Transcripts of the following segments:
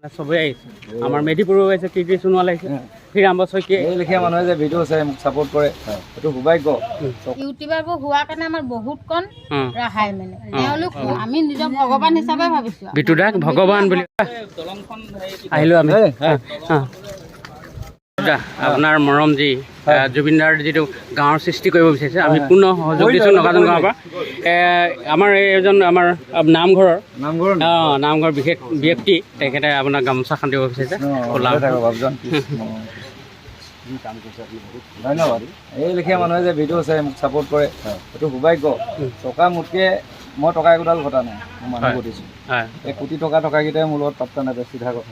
সবেই আহিছে আমাৰ মেধিপুৰো আহিছে কীৰ্তি সোণোৱাল আহিছে হিৰাম্ব শইকীয়া এই লেখীয়া মানুহে যে ভিডিঅ' চাই মোক ছাপোৰ্ট কৰে এইটো সৌভাগ্য ইউটিউবাৰবোৰ হোৱাৰ কাৰণে আমাৰ বহুত কণ ৰেহাই মানে তেওঁলোক আমি নিজৰ ভগৱান হিচাপে ভাবিছোঁ বিটুদাক ভগৱান বুলি আহিলোঁ আমি আপোনাৰ মৰম যি জুবিনদাৰ যিটো গাঁৱৰ সৃষ্টি কৰিব বিচাৰিছে আমি পূৰ্ণ সহযোগ দিছোঁ নগাজন গাঁৱৰ পৰা আমাৰ এইজন আমাৰ নামঘৰ বিশেষ ব্যক্তি তেখেতে আপোনাৰ গামোচাখন দিব বিচাৰিছে ধন্যবাদ এই লেখীয়া মানুহে যে ভিডিঅ' চাই মোক ছাপোৰ্ট কৰে এইটো সৌভাগ্য টকা মোতকৈ মই টকা একোডাল ঘটা নাই মই মানুহ ঘটিছোঁ এই কোটি টকাকেইটাই মোৰ লগত পাত্তা নাই চিধা কথা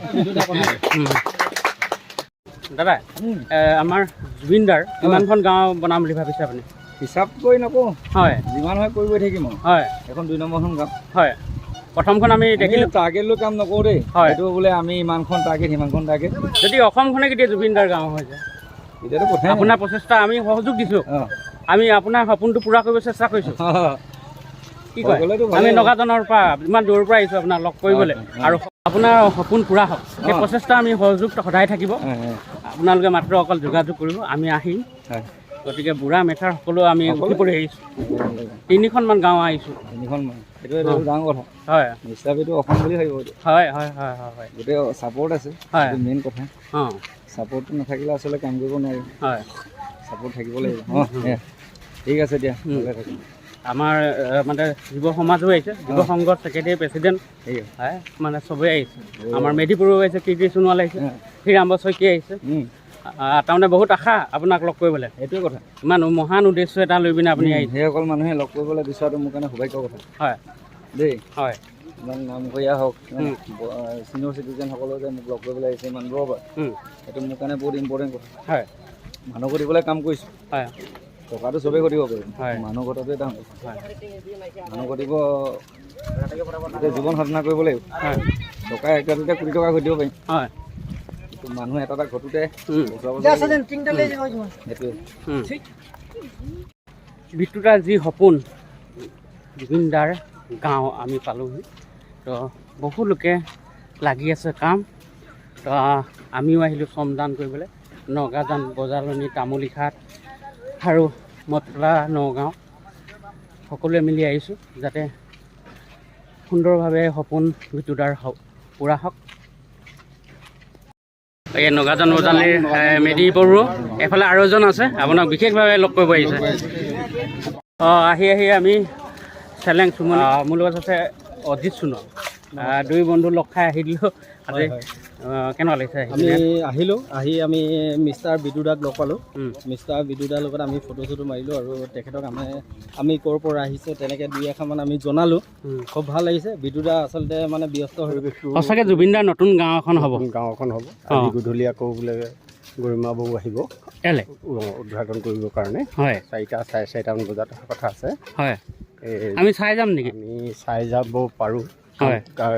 দাদা আমাৰ জুবিনদাৰ কিমানখন গাঁও বনাম বুলি ভাবিছে আপুনি হিচাপ কৰি নকওঁ হয় যিমান হয় কৰি গৈ থাকিম হয় এখন 2 নম্বৰখন গাঁও হয় প্ৰথমখন আমি দেখিলোঁ টাৰ্গেট লৈ কাম নকৰোঁ দেই এইটো বোলে আমি ইমানখন টাৰ্গেট সিমানখন টাৰ্গেট যদি অসমখনে কেতিয়া জুবিনদাৰ গাঁও হৈ যায় এতিয়াতো কথা আপোনাৰ প্ৰচেষ্টা আমি সহযোগ দিছোঁ আমি আপোনাৰ সপোনটো পূৰা কৰিব চেষ্টা কৰিছোঁ কি কয় আমি নগাজনৰ পৰা ইমান দূৰৰ পৰা আহিছোঁ আপোনাক লগ কৰিবলৈ আৰু আপোনাৰ সপোন পূৰা হওক এই প্ৰচেষ্টা আমি সহযোগ সদায় থাকিব আপোনালোকে মাত্ৰ অকল যোগাযোগ কৰিব আমি আহিম গতিকে বুঢ়া মেথাৰ সকলো আমি উঠি পৰি আহিছোঁ 3খনমান গাঁও আহিছোঁ 3খনমান এইটো ডাঙৰ কথা হয় হিচাপেতো অসম বুলি ভাবিব হয় হয় হয় হয় গোটেই ছাপোৰ্ট আছে হয় মেইন কথা অঁ ছাপোৰ্টটো নাথাকিলে আচলতে কাম কৰিব নোৱাৰিম হয় ছাপোৰ্ট থাকিব লাগিব ঠিক আছে দিয়া ভালে থাকিম আমাৰ মানে যুৱ সমাজো আহিছে যুৱ সংঘৰ ছেক্ৰেটাৰী প্ৰেচিডেণ্ট হয় মানে চবেই আহিছে আমাৰ মেধিপুৰো আহিছে কীৰ্তি সোণোৱাল আহিছে হিৰাম্ব শইকীয়া আহিছে তাৰমানে বহুত আশা আপোনাক লগ কৰিবলৈ সেইটোৱে কথা ইমান মহান উদ্দেশ্য এটা লৈ পিনে আপুনি আহিছে সেইসকল মানুহে লগ কৰিবলৈ বিচৰাটো মোৰ কাৰণে সৌভাগ্য কথা হয় দেই হয় ইমান নামঘৰীয়া হওক ছিনিয়ৰ চিটিজেনসকলেও যে মোক লগ কৰিবলৈ আহিছে ইমান দূৰৰ পৰা সেইটো মোৰ কাৰণে বহুত ইম্পৰ্টেণ্ট কথা হয় মানুহ ঘটিবলৈ কাম কৰিছোঁ হয় টকাটো চবেই ঘটিব পাৰিম হয় মানুহ ঘটাটোৱে ডাঙৰ মানুহ ঘটিব জীৱন সাধনা কৰিব লাগিব টকা একাটোতে কোটি টকা ঘটিব পাৰিম হয় মানুহ এটা ঘটোতে বিটুদাৰ যি সপোন জুবিনদাৰ গাঁও আমি পালোহি তো বহু লোকে লাগি আছে কাম তো আমিও আহিলোঁ শ্ৰমদান কৰিবলৈ নগাজান বজালনি তামুলীঘাট আৰু মতলা নগাঁও সকলোৱে মিলি আহিছোঁ যাতে সুন্দৰভাৱে সপোন বিটুদাৰ পূৰা হওক এই নগাজান বজালিৰ মেধিপুৰো এফালে আৰু এজন আছে আপোনাক বিশেষভাৱে লগ কৰিব আহিছে আহি আমি চেলেং চুমন মোৰ লগত আছে অজিত সোণোৱাল দুই বন্ধু লগ খাই আহিলোঁ আজি কেনেকুৱা লাগিছে আমি মিষ্টাৰ বিটুদাক লগ পালোঁ মিষ্টাৰ বিটুদাৰ লগত আমি ফটো চটো মাৰিলোঁ আৰু তেখেতক আমি ক'ৰ পৰা আহিছে তেনেকৈ 2-1মান আমি জনালোঁ খুব ভাল লাগিছে বিটুদা আচলতে মানে ব্যস্ত হৈ সঁচাকৈ জুবিনদাৰ নতুন গাঁও এখন হ'ব আজি গধূলি আকৌ বোলে গৰিমা বৌ আহিব উদ্ঘাটন কৰিবৰ কাৰণে হয় 4:30 বজাত কথা আছে হয় আমি চাই যাম নেকি আমি চাই যাব পাৰোঁ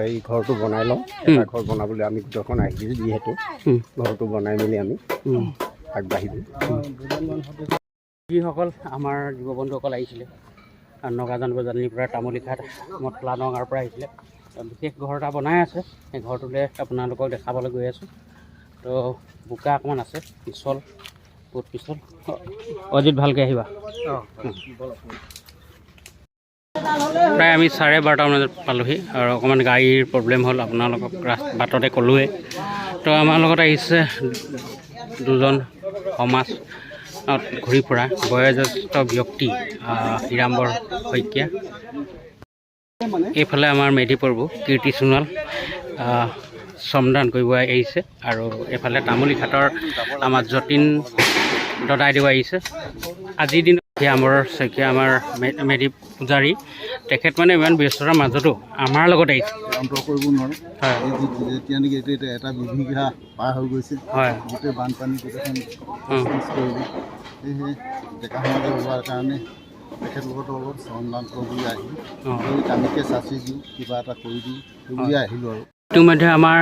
এই ঘৰটো বনাই লওঁ এটা ঘৰ বনাবলৈ আমি গোটেইখন আহিছোঁ যিহেতু ঘৰটো বনাই মেলি আমি আগবাঢ়িলোঁ যিসকল আমাৰ যুৱ বন্ধুসকল আহিছিলে নগাজান বজালিৰ পৰা তামুলীঘাট মতলা নগাঁৱৰ পৰা আহিছিলে বিশেষ ঘৰ এটা বনাই আছে সেই ঘৰটোলৈ আপোনালোকক দেখাবলৈ গৈ আছোঁ তো বোকা অকণমান আছে পিছল বহুত পিছল অজিত ভালকৈ আহিবা প্ৰায় আমি 12:30 বজাত পালোহি আৰু অকণমান গাড়ীৰ প্ৰব্লেম হ'ল আপোনালোকক বাটতে ক'লোৱে তো আমাৰ লগত আহিছে দুজন সমাজ ঘূৰি ফুৰা বয়োজ্যেষ্ঠ ব্যক্তি হিৰাম্ব শইকীয়া এইফালে আমাৰ মেধিপুৰবোৰ কীৰ্তি সোণোৱাল শ্ৰমদান কৰিব আহিছে আৰু এইফালে তামুলীঘাটৰ আমাৰ যতীন দদাইদেউ আহিছে আজিৰ দিনত হিৰাম্ব শইকীয়া আমাৰ মেধি পূজাৰী তেখেত মানে ইমান ব্যস্ততাৰ মাজতো আমাৰ লগত আহিছে কৰিব নোৱাৰোঁ হয় যেতিয়া নেকি এইটো এটা বিভীষিকা পাৰ হৈ গৈছে হয় গোটেই বানপানী গোটেইখন কৰিলোঁ সেয়েহে ডেকা সমাজে ওলোৱাৰ কাৰণে তেখেতলোকৰ লগত শ্ৰমদান কৰিবলৈ আহিলোঁ কামিকে চাচি দিওঁ কিবা এটা কৰি দিওঁ বুলি আহিলোঁ আৰু ইতিমধ্যে আমাৰ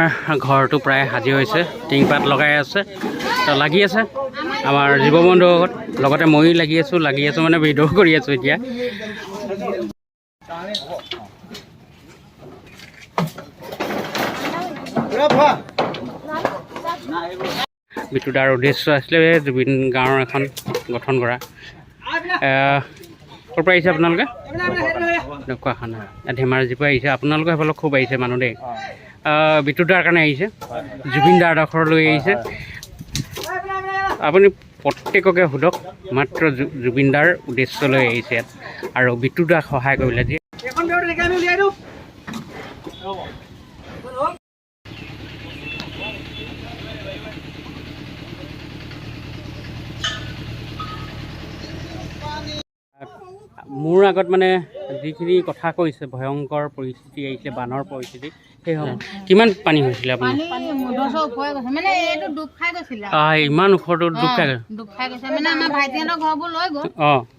ঘৰটো প্ৰায় সাজি হৈছে টিংপাত লগাই আছে তো লাগি আছে আমাৰ জীৱ বন্ধুৰ লগতে ময়ো লাগি আছোঁ মানে ভিডিঅ' কৰি আছোঁ এতিয়া বিটু দাৰ উদ্দেশ্য আছিলে জুবিন গাঁৱৰ এখন গঠন কৰা। ক'ৰ পৰা আহিছে আপোনালোকে? ঢকুৱাখানা ধেমাজিৰ পৰা আহিছে। আপোনালোকে সেইফালে খুব আহিছে মানুহ দেই। বিটু দাৰ কাৰণে আহিছে, জুবিন দাৰ আদৰ্শ লৈ আহিছে। আপুনি প্ৰত্যেককে সোধক, মাত্ৰ জুবিন দাৰ উদ্দেশ্য লৈ আহিছে ইয়াত আৰু বিটু দাক সহায় কৰিলে যে মোৰ আগত মানে যিখিনি কথা কৈছে, ভয়ংকৰ পৰিস্থিতি আহিছে, বানৰ পৰিস্থিতি, সেই কিমান পানী হৈছিলে আপোনাৰ? ইমান ওখটো ডুব খাই গৈছে মানে আমাৰ ভাইটিহঁতৰ ঘৰবোৰ লৈ গ'ল।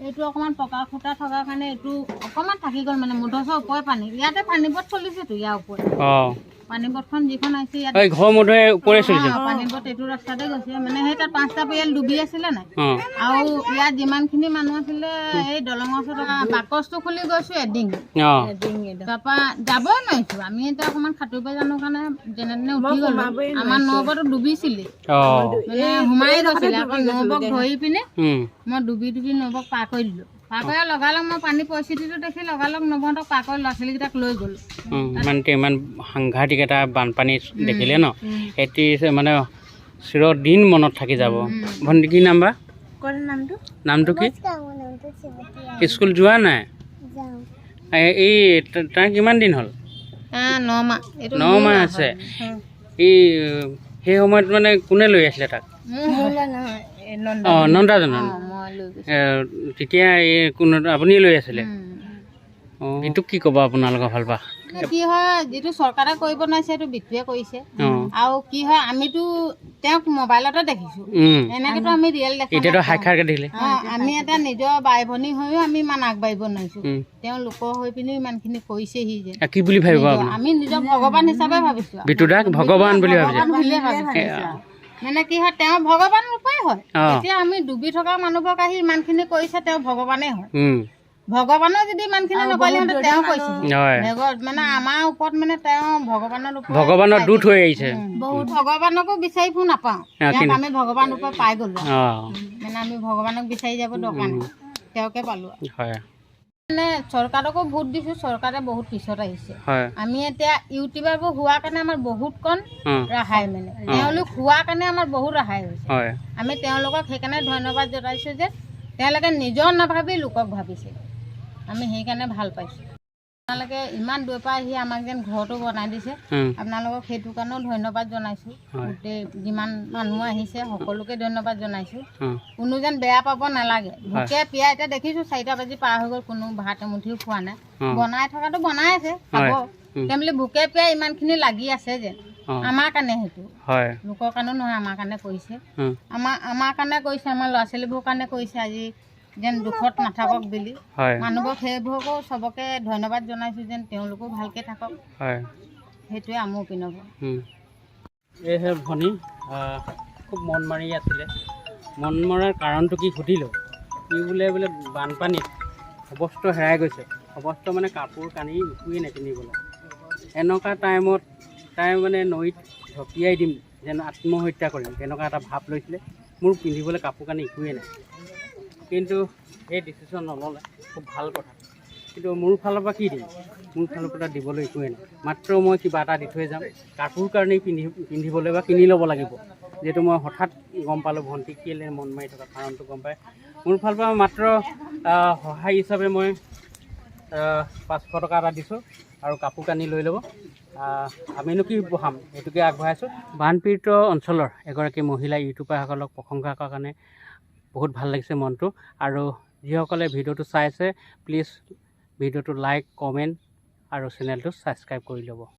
এইটো অকণমান পকা খুটা থকাৰ কাৰণে এইটো অকণমান থাকি গ'ল, মানে মুধচৰ ওপৰে পানী। ইয়াতে পানীবট চলিছেতো, ইয়াৰ ওপৰত পানীবটখন যিখন আহিছে ইয়াত ঘৰ মধুৱে ওপৰে চলিছে। পানীবট এইটো ৰাস্তাতে গৈছে, মানে সেই তাত 5টা পৰিয়াল ডুবি আছিলে নাই। আৰু ইয়াত যিমানখিনি মানুহ আছিলে এই দলঙৰ ওচৰত বাকচটো খুলি গৈছো এডিং তাৰপৰা যাবই নোৱাৰিছো। আমি এতিয়া অকণমান সাঁতুৰিব জানো কাৰণে যেনে তেনে উঠি গলো। আমাৰ নৌবতো ডুবিছিলে, মানে সোমাই গৈছিলে। আকৌ নৌবক ধৰি পিনে মই ডুবি নৌবক পাৰ কৰি দিলো। পাৰ কৰি লগালগ মই পানী পৰিস্থিতিটো দেখি লগালগ নবহঁতক পাৰ কৰি ল'ৰা ছোৱালীকেইটাক লৈ গ'লো। ইমান সাংঘাতিক এটা বানপানী দেখিলে ন, এটি মানে চিৰদিন মনত থাকি যাব। ভণ্টি কি নাম বা? নামটো কি? স্কুল যোৱা নাই? এই তাৰ কিমান দিন হ'ল? 9 মাহ আছে। এই সেই সময়ত মানে কোনে লৈ আছিলে তাক? নন্দাজনক। তেতিয়া এই কোনো আপুনি লৈ আছিলে? এইটো কি ক'ব আপোনালোকৰ ভাল পা? কি হয়, যিটো চৰকাৰে কৰিব নোৱাৰিছে সেইটো বিটুৱে কৰিছে। আৰু কি হয়, আমিতো তেওঁক মোবাইলতে দেখিছো, এনেকেতো আমি ৰিয়েল দেখা নাই। আমি এটা নিজৰ বাই ভনী হৈও আমি ইমান আগবাঢ়িব নোৱাৰিছো। তেওঁ লোকৰ হৈ পিনে ইমানখিনি কৰিছেহি যে কি বুলি ভাবিব? আমি নিজৰ ভগৱান হিচাপে ভাবিছো। বিটু দাক ভগৱান বুলি ভাবিছে। মানে কি হয়, তেওঁ ভগৱান ৰূপেই হয়। এতিয়া আমি ডুবি থকা মানুহবোৰক আহি ইমানখিনি কৰিছে, তেওঁ ভগৱানেই হয়। ভগৱানৰ যদি ইমানখিনি নকৰিলে তেওঁ কৈছে মানে আমাৰ ওপৰত মানে তেওঁ ভগৱানৰ দূত হৈ আহিছে। বহুত ভগৱানকো বিচাৰি ফুৰি নাপাওঁ, আমি ভগৱান ৰূপে পাই গলো। মানে আমি ভগৱানক বিচাৰি যাব দৰকাৰ নাই, তেওঁকে পালো। মানে চৰকাৰকো ভোট দিছো, চৰকাৰে বহুত পিছত আহিছে। আমি এতিয়া ইউটিউবাৰবোৰ হোৱাৰ কাৰণে আমাৰ বহুত কণ ৰেহাই, মানে তেওঁলোক হোৱাৰ কাৰণে আমাৰ বহুত ৰেহাই হৈছে। আমি তেওঁলোকক সেইকাৰণে ধন্যবাদ জনাইছো যে তেওঁলোকে নিজৰ নাভাবি লোকক ভাবিছে। আমি সেইকাৰণে ভাল পাইছোঁ। আপোনালোকে ইমান দূৰৰ পৰা আহি আমাক যেন ঘৰটো বনাই দিছে, আপোনালোকক সেইটো কাৰণেও ধন্যবাদ জনাইছোঁ। গোটেই যিমান মানুহ আহিছে সকলোকে ধন্যবাদ জনাইছোঁ। কোনো যেন বেয়া পাব নালাগে। ভোকে পিয়া এতিয়া দেখিছোঁ 4টা বাজি পাৰ হৈ গ'ল, কোনো ভাত এমুঠিও খোৱা নাই। বনাই থকাটো বনাই আছে, খাব। বুলি ভোকে পিয়া ইমানখিনি লাগি আছে যেন আমাৰ কাৰণে, সেইটো লোকৰ কাৰণেও নহয়, আমাৰ কাৰণে কৰিছে। আমাৰ কাৰণে কৰিছে, আমাৰ ল'ৰা ছোৱালীবোৰৰ কাৰণে কৰিছে। আজি যেন দুখত নাথাকক বুলি মানুহবোৰক সেইবোৰকো চবকে ধন্যবাদ জনাইছোঁ, যেন তেওঁলোকো ভালকে থাকক। সেইটোৱে আমাৰ পিনৰ পৰা। এইহে ভনী খুব মন মাৰি আছিলে। মন মৰাৰ কাৰণটো কি সুধিলোঁ, কি বোলে বানপানীত অৱস্থা হেৰাই গৈছে। অৱস্থা মানে কাপোৰ কানি একোৱেই নিপিন্ধিবলৈ। এনেকুৱা টাইমত তাই মানে নৈত ঢকিয়াই দিম, যেন আত্মহত্যা কৰিম, তেনেকুৱা এটা ভাৱ লৈছিলে। মোৰ পিন্ধিবলৈ কাপোৰ কানি একোৱেই নাই, কিন্তু এই ডিচিশ্যন নল'লে খুব ভাল কথা। কিন্তু মোৰ ফালৰ পৰা কি দিম? মোৰ ফালৰ পৰা দিবলৈ একোৱেই নাই। মাত্ৰ মই কিবা এটা দি থৈ যাম, কাপোৰ কাৰণেই পিন্ধিবলৈ বা কিনি ল'ব লাগিব। যিহেতু মই হঠাৎ গম পালোঁ ভণ্টি কেলৈ মন মাৰি থকা কাৰণটো গম পাই মোৰ ফালৰ পৰা মাত্ৰ সহায় হিচাপে মই 500 টকা এটা দিছোঁ আৰু কাপোৰ কানি লৈ ল'ব। আমিনো কি বহাম, সেইটোকে আগবঢ়াইছোঁ। বানপীড়িত অঞ্চলৰ এগৰাকী মহিলা ইউটিউবাৰসকলক প্ৰশংসা কৰাৰ কাৰণে বহুত ভাল লাগিছে মনটো। আৰু যিসকলে ভিডিঅ'টো চাই আছে, প্লিজ ভিডিঅ'টো লাইক, কমেণ্ট আৰু চেনেলটো ছাবস্ক্ৰাইব কৰি ল'ব।